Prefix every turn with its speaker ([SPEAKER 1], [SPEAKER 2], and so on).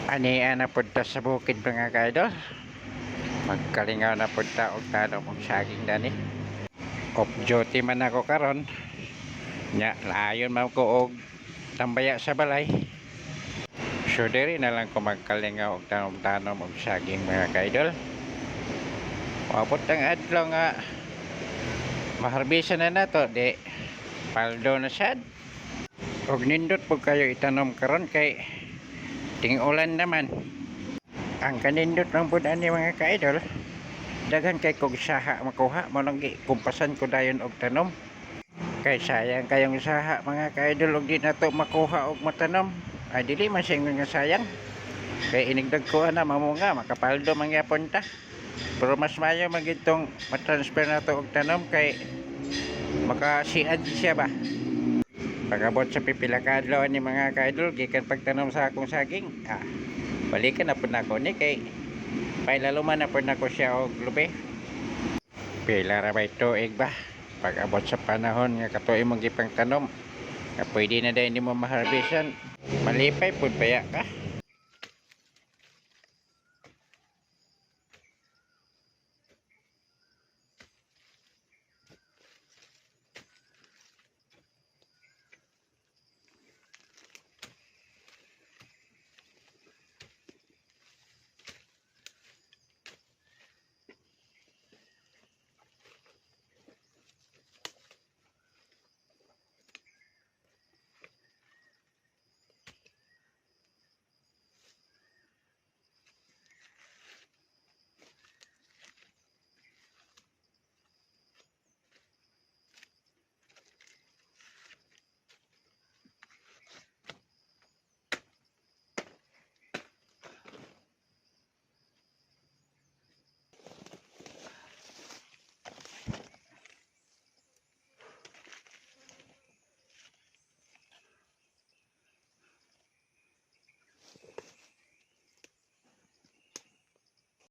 [SPEAKER 1] Ania na punta sa bukid mga kaidol. Magkalingaw na punta og tanong kong saging dani. Off duty man ako karon. Nya layon man ko og tambaya sa balay. So diri na lang ko magkalingaw og tanom og saging mga kaidol. Wapot ang adlaw nga maharbisa na nato di paldo na sad. Og nindot po kayo itanom karon kay ting-ulan naman. Ang kanindot ng budan ni mga kaidol, daghan kay kog saha makuha mo nang kumpasan ko dayon og tanom. Kay sayang kayong saha mga kaidol og di nato makuha og matanom. Ay dili man sing nga sayang. Kay inigdag ko na mamunga makapaldo mangyapon ta. Pero mas mayo magitong matransfer nato og tanom kay makasiad siya ba. Pagabot sa pipila ka adlaw ni mga kaidol gikan pagtanom sa akong saging. Balikan na po na ako ni kay pailaluman na po na ko siya og lubi. Pila ra bay tuig ba? Pag-abot sa panahon nga katuig mong gipang tanom, nga pwede na dahil hindi mo maharbisan, malipay po baya ka.